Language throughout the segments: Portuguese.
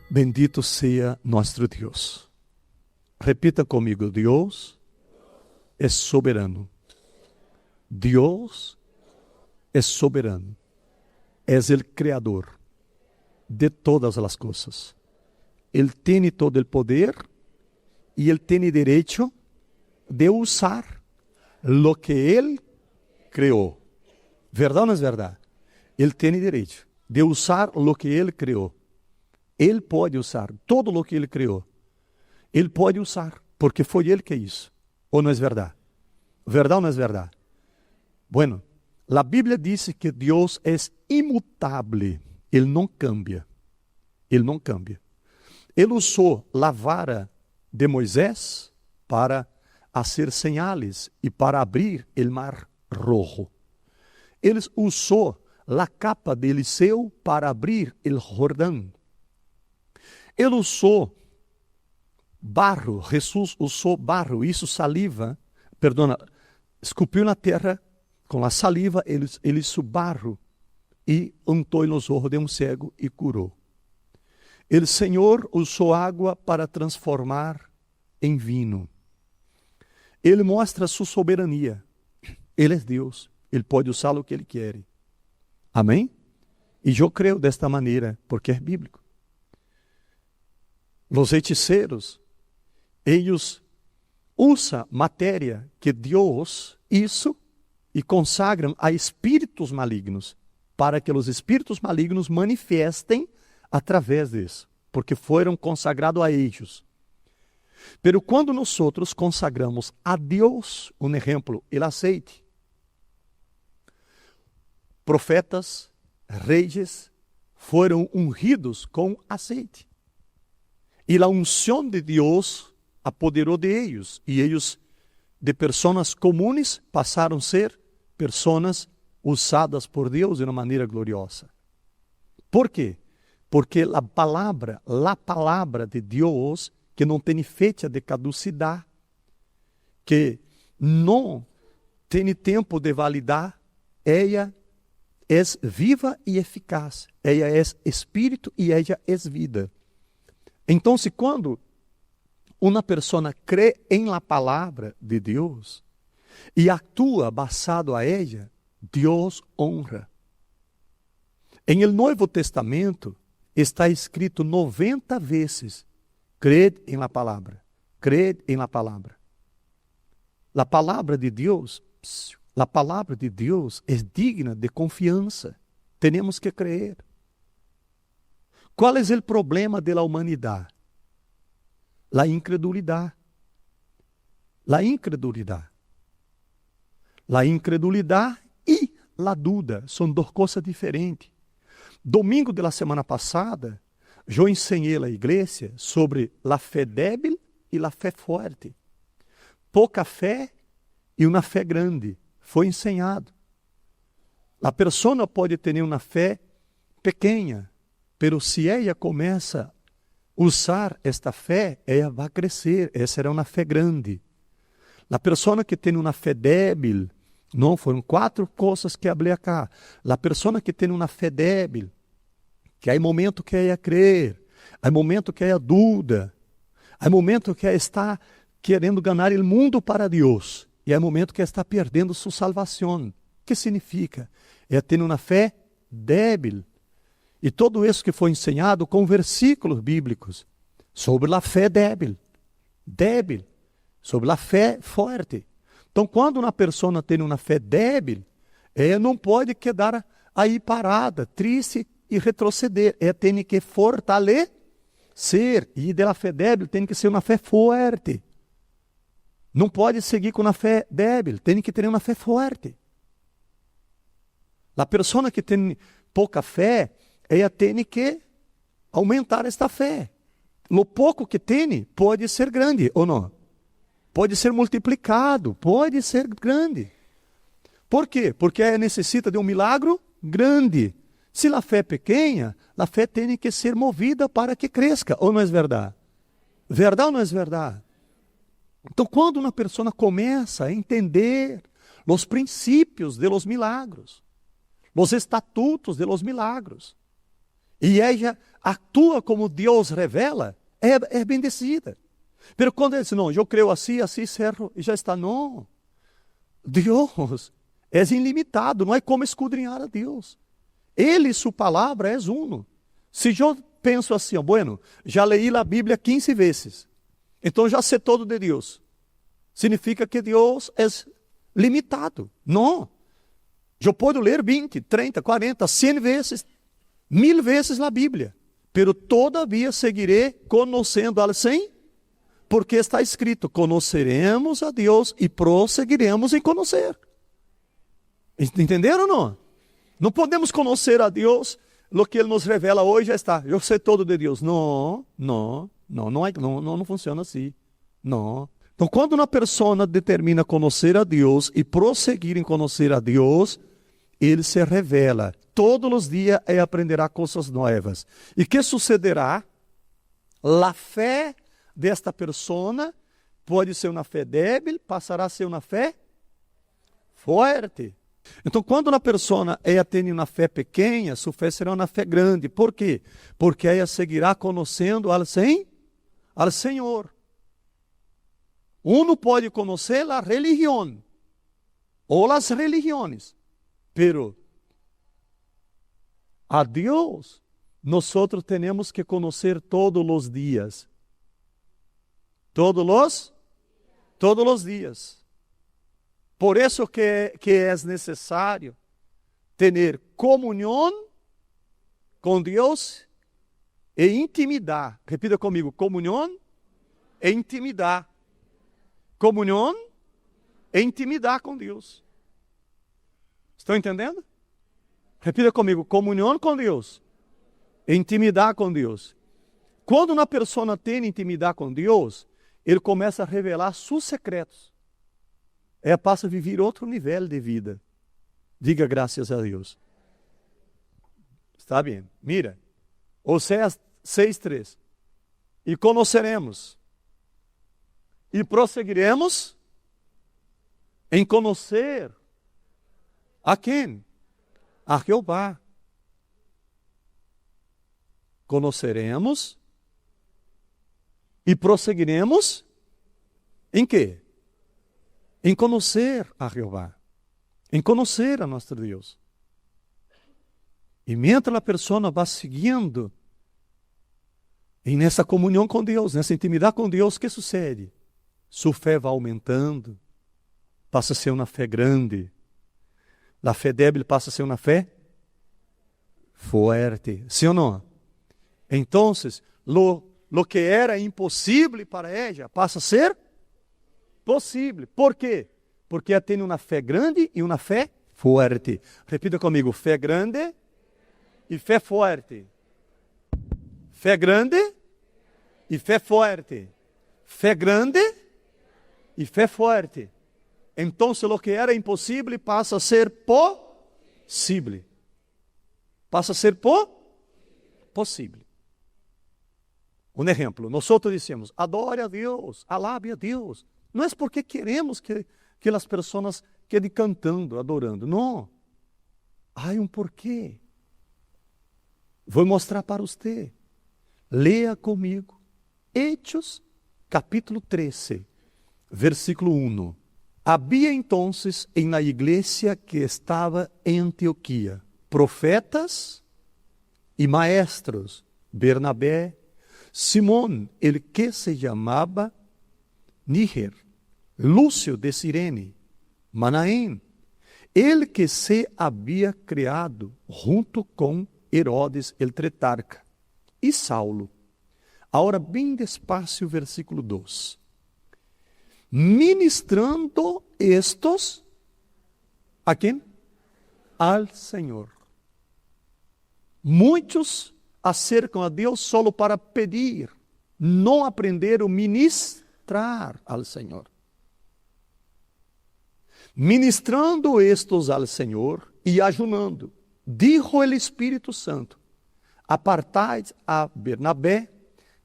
Bendito sea nuestro Dios. Repita conmigo: Dios es soberano. Dios es soberano. Es el creador de todas las cosas. Él tiene todo el poder y Él tiene derecho de usar lo que Él creó. ¿Verdad o no es verdad? Él tiene derecho de usar lo que Él creó. Él puede usar todo lo que Él creó. Él puede usar, porque fue Él que hizo. ¿O no es verdad? ¿Verdad o no es verdad? Bueno, la Biblia dice que Dios es inmutable. Él no cambia. Él no cambia. Él usó la vara de Moisés para hacer señales y para abrir el mar rojo. Él usó la capa de Eliseo para abrir el Jordán. Ele usou barro, Jesus usou barro, isso saliva, esculpiu na terra com a saliva, ele usou barro e untou nos olhos de um cego e curou. O Senhor usou água para transformar em vinho. Ele mostra sua soberania. Ele é Deus, ele pode usar o que ele quer. Amém? E eu creio desta maneira, porque é bíblico. Os hechiceiros, eles usam matéria que Deus hizo e consagram a espíritos malignos, para que os espíritos malignos manifestem através disso, porque foram consagrados a eles. Pero quando nós consagramos a Deus, um exemplo, o azeite, profetas, reis, foram ungidos com azeite. E a unção de Deus apoderou de eles. E eles, de pessoas comuns, passaram a ser pessoas usadas por Deus de uma maneira gloriosa. Por quê? Porque a palavra de Deus, que não tem fecha de caducidade, que não tem tempo de validar, ela é viva e eficaz. Ela é espírito e ela é vida. Então, quando uma pessoa crê em la palavra de Deus e atua basado a ela, Deus honra. Em el Novo Testamento está escrito 90 vezes: cred em la palavra, cred em la palavra. A palavra de Deus é digna de confiança. Temos que crer. Qual é o problema da humanidade? A incredulidade. A incredulidade. A incredulidade e a dúvida são duas coisas diferentes. Domingo da semana passada, eu ensinei à igreja sobre a fé débil e a fé forte. Pouca fé e uma fé grande. Foi ensinado. A pessoa pode ter uma fé pequena, pero se ela começa a usar esta fé, ela vai crescer. Essa será uma fé grande. A pessoa que tem uma fé débil, não, foram 4 coisas que falei acá. A pessoa que tem uma fé débil, que há momento que ela crê, há momento que ela dúvida, há momento que ela está querendo ganhar o mundo para Deus, e há momento que ela está perdendo sua salvação. O que significa? Ela tem uma fé débil. E tudo isso que foi ensinado com versículos bíblicos sobre a fé débil, sobre a fé forte. Então, quando uma pessoa tem uma fé débil, ela não pode quedar aí parada, triste e retroceder. Ela tem que fortalecer. E da fé débil tem que ser uma fé forte. Não pode seguir com uma fé débil, tem que ter uma fé forte. A pessoa que tem pouca fé, ela tem que aumentar esta fé. O pouco que tem pode ser grande ou não? Pode ser multiplicado, pode ser grande. Por quê? Porque ela necessita de um milagre grande. Se a fé é pequena, a fé tem que ser movida para que cresça, ou não é verdade? Verdade ou não é verdade? Então, quando uma pessoa começa a entender os princípios de los milagros, os estatutos de los milagros, e ela atua como Deus revela, é bendecida. Mas quando ele diz, não, eu creio assim, assim, cerro, e já está, não. Deus é ilimitado, não é como escudrinhar a Deus. Ele, sua palavra, é uno. Se eu penso assim, bueno, já leí a Bíblia 15 vezes, então já sei todo de Deus. Significa que Deus é limitado. Não. Eu posso ler 20, 30, 40, 100 vezes, 1000 vezes a Bíblia, pero todavia seguirei conhecendo al 100, porque está escrito, conheceremos a Deus e prosseguiremos em conhecer. Entenderam ou não? Não podemos conhecer a Deus, o que Ele nos revela hoje já está, eu sei todo de Deus. Não funciona assim. Não. Então, quando uma pessoa determina conhecer a Deus e prosseguir em conhecer a Deus, Ele se revela. Todos os dias e aprenderá coisas novas. E que sucederá? A fé desta pessoa pode ser uma fé débil, passará a ser uma fé forte. Então, quando uma pessoa tem uma fé pequena, sua fé será uma fé grande. Por quê? Porque ela seguirá conhecendo al Senhor. Uno pode conhecer a religião ou as religiões, pero a Deus nós temos que conhecer todos os dias. Todos os dias. Por isso que é necessário ter comunhão com Deus e intimidade. Repita comigo, comunhão e intimidade. Comunhão e intimidade com Deus. Estão entendendo? Repita comigo, comunhão com Deus e intimidade com Deus. Quando uma pessoa tem intimidade com Deus, ele começa a revelar seus secretos. Ela passa a viver outro nível de vida. Diga graças a Deus. Está bem? Mira, Oséias 6:3. E conheceremos e prosseguiremos em conhecer a quem? A Jeová. Conheceremos e prosseguiremos em quê? Em conhecer a Jeová, em conhecer a nosso Deus. E mientras a pessoa vai seguindo e nessa comunhão com Deus, nessa intimidade com Deus, o que sucede? Sua fé vai aumentando, passa a ser uma fé grande. A fé débil passa a ser uma fé forte. Sim ou não? Então, lo que era impossível para ela passa a ser possível. Por quê? Porque ela tem uma fé grande e uma fé forte. Repita comigo, fé grande e fé forte. Fé grande e fé forte. Fé grande e fé forte. Então, o que era impossível passa a ser possível. Passa a ser possível. Um exemplo, nós dizemos, adore a Deus, alabe a Deus. Não é porque queremos que as pessoas quedem cantando, adorando. Não. Há um porquê. Vou mostrar para você. Leia comigo. Hechos, capítulo 13, versículo 1. Havia entonces en la iglesia que estava em Antioquia profetas e maestros, Bernabé, Simón, el que se chamava Níger, Lúcio de Cirene, Manaém, el que se havia criado junto com Herodes el tetrarca, e Saulo. Agora, bem despacio, versículo 2. Ministrando estos, ¿a quem? Al Senhor. Muitos acercam a Deus solo para pedir, não aprenderam ministrar al Senhor. Ministrando estos al Senhor e ayunando, dijo el Espírito Santo, apartai a Bernabé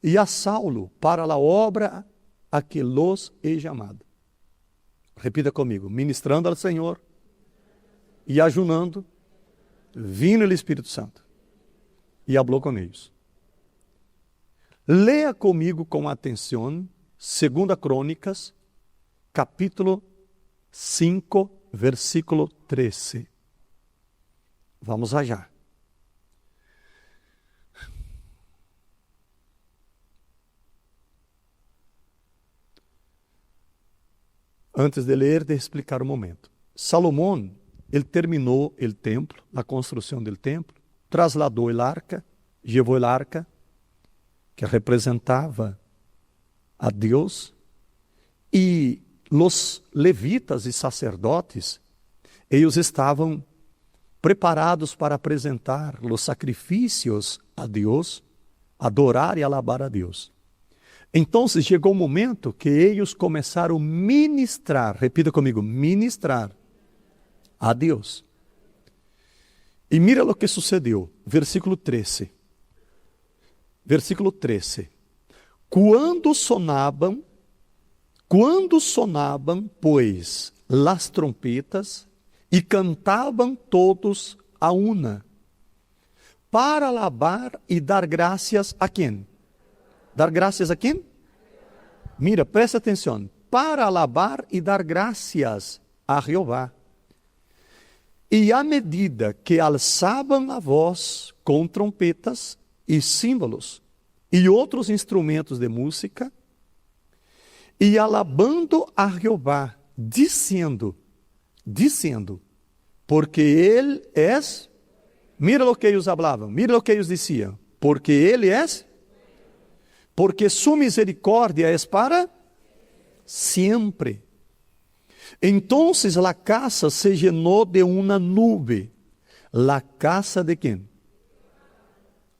e a Saulo para a obra a que los he chamado. Repita comigo, ministrando ao Senhor e ayunando, vindo o Espírito Santo. e falou com eles. Leia comigo com atenção 2 Crônicas, capítulo 5, versículo 13. Vamos allá. Antes de ler, de explicar um momento. Salomão, ele terminou o templo, a construção do templo, trasladou o arca, levou o arca, que representava a Deus, e os levitas e sacerdotes, eles estavam preparados para apresentar os sacrifícios a Deus, adorar e alabar a Deus. Então chegou o momento que eles começaram a ministrar, repita comigo, ministrar a Deus. E mira o que sucedeu, versículo 13. Versículo 13. Quando sonavam, pois, las trompetas, e cantavam todos a una, para alabar e dar graças a quem? Dar graças a quem? Mira, presta atenção. Para alabar e dar graças a Jeová. E à medida que alçavam a voz com trompetas e símbolos e outros instrumentos de música, e alabando a Jeová, dizendo, porque Ele é, mira o que eles falavam, mira o que eles diziam, porque Ele é, porque sua misericórdia é para sempre. Então a casa se llenou de uma nube. La casa de quem?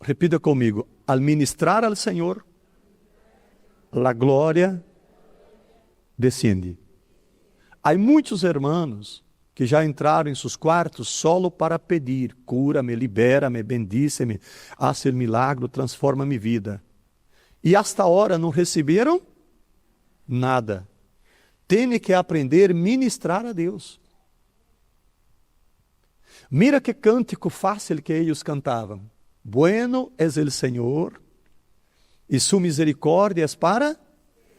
Repita comigo, al ministrar al Senhor, la glória descende. Há muitos hermanos que já entraram em seus quartos solo para pedir, cura-me, libera-me, bendice-me, hace o milagre, transforma minha vida. E hasta agora não receberam nada. Tem que aprender a ministrar a Deus. Mira que cântico fácil que eles cantavam. Bueno es el Senhor, e sua misericórdia es para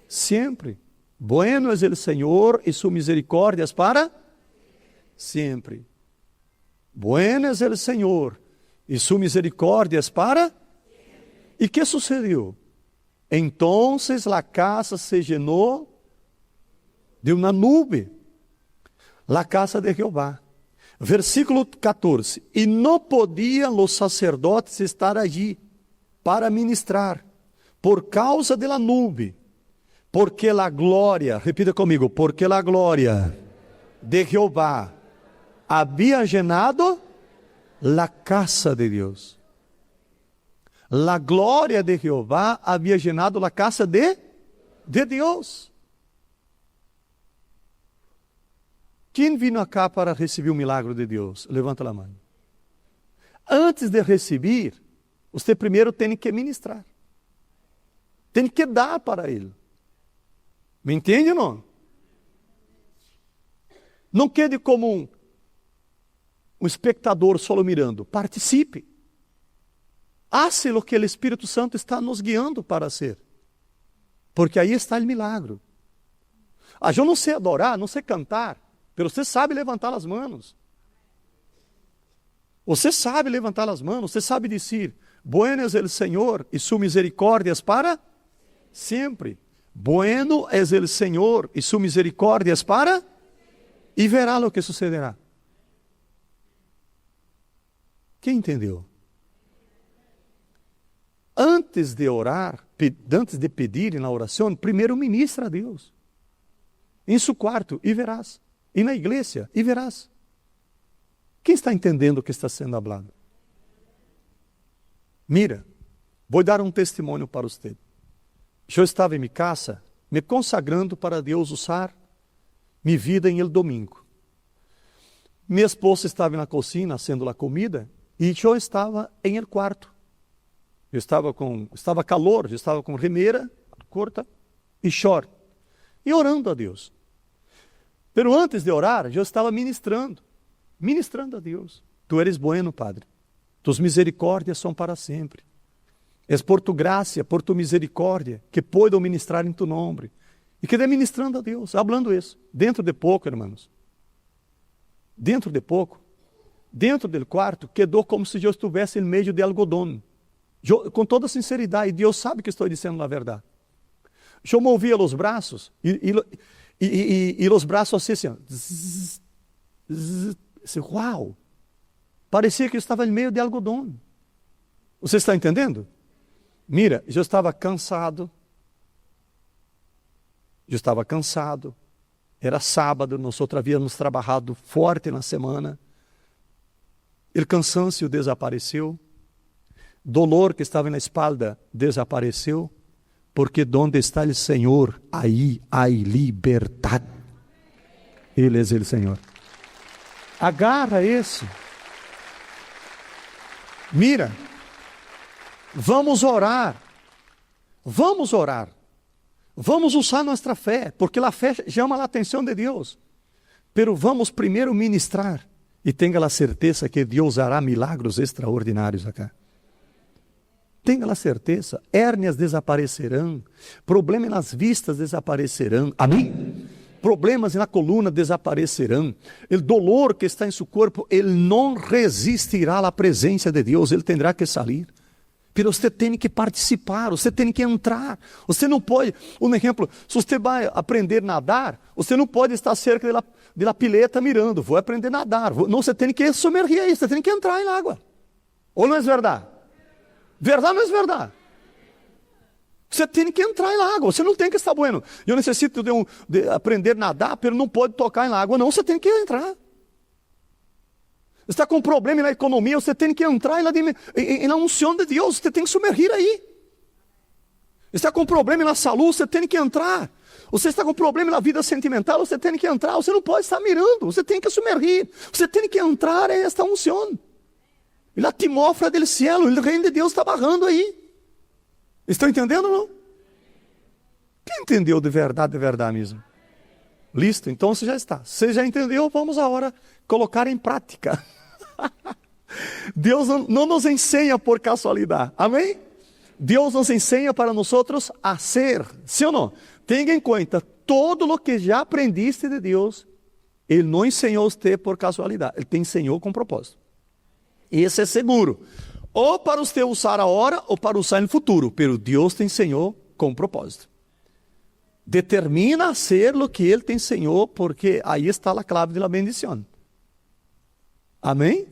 sempre. Bueno es el Senhor, e sua misericórdia es para sempre. Bueno es el Senhor, e sua misericórdia es para... E que sucedeu? Então a casa se llenou de uma nube, la casa de Jeová. Versículo 14. E não podiam os sacerdotes estar allí para ministrar, por causa da nube, porque a glória, repita comigo, porque a glória de Jeová havia llenado la casa de Deus. La glória de Jeová havia llenado la casa de Deus. Quem vino acá para receber o milagre de Deus? Levanta a mão. Antes de receber, você primeiro tem que ministrar. Tem que dar para ele. Me entende ou não? Não quede como um espectador só mirando. Participe. Hace o que o Espírito Santo está nos guiando para ser. Porque aí está o milagre. Eu não sei adorar, não sei cantar, mas você sabe levantar as mãos. Você sabe levantar as mãos, você sabe dizer, bueno es el Senhor e sua misericórdia es para sempre. Bueno es el Senhor e sua misericórdia es para... E verá o que sucederá. Quem entendeu? Antes de orar, antes de pedir na oração, primeiro ministra a Deus. Em seu quarto, e verás. E na igreja, e verás. Quem está entendendo o que está sendo falado? Mira, vou dar um testemunho para você. Eu estava em minha casa, me consagrando para Deus usar minha vida em el domingo. Minha esposa estava na cozinha, fazendo a comida, e eu estava em el quarto. Estava calor, eu estava com remera curta e short, e orando a Deus. Pero antes de orar, eu estava ministrando a Deus. Tu eres bueno, Padre. Tus misericórdias são para sempre. Es por tu gracia, por tu misericórdia, que puedo ministrar em tu nome. E quedé ministrando a Deus, hablando isso. Dentro de pouco, irmãos, dentro de pouco, dentro do quarto, quedou como se eu estivesse em meio de algodão. Com toda sinceridade, Deus sabe que estou dizendo a verdade. Eu movia os braços e os braços assim, zzz, zzz, assim, uau! Parecia que eu estava em meio de algodão. Você está entendendo? Mira, eu estava cansado. Era sábado, nós havíamos trabalhado forte na semana. O cansancio desapareceu. Dolor que estava na espalda desapareceu. Porque onde está o Senhor, aí há liberdade. Ele é o Senhor. Agarra isso. Mira, vamos orar. Vamos usar nossa fé, porque a fé chama a atenção de Deus. Pero vamos primeiro ministrar e tenha a certeza que Deus hará milagros extraordinários acá. Tenha a certeza, hérnias desaparecerão, problemas nas vistas desaparecerão. Amém? Problemas na coluna desaparecerão. O dolor que está em seu corpo, ele não resistirá à presença de Deus, ele terá que sair. Mas você tem que participar, você tem que entrar. Você não pode, um exemplo, se você vai aprender a nadar, você não pode estar cerca da pileta mirando, vou aprender a nadar. Não, você tem que submergir aí, você tem que entrar na água. Ou não é verdade? Verdade ou não é verdade? Você tem que entrar na água, você não tem que estar bueno. Eu necessito de aprender a nadar, mas não pode tocar na água. Não, você tem que entrar. Está com problema na economia, você tem que entrar na unção de Deus, você tem que submergir aí. Está com problema na saúde, você tem que entrar. Você está com problema na vida sentimental, você tem que entrar. Você não pode estar mirando, você tem que submergir. Você tem que entrar em esta unção. E a atmósfera do céu, o reino de Deus está barrando aí. Estão entendendo ou não? Quem entendeu de verdade mesmo? Listo, então você já está. Você já entendeu, vamos agora colocar em prática. Deus não nos ensina por casualidade, amém? Deus nos ensina para nós a ser, sim ou não? Tenha em conta, todo o que já aprendiste de Deus, Ele não ensinou você por casualidade, Ele te ensinou com propósito. Esse é seguro. Ou para você usar agora, ou para usar no futuro. Pero Deus te ensinou com propósito. Determina a ser o que Ele te ensinou, porque aí está a clave da bendição. Amém?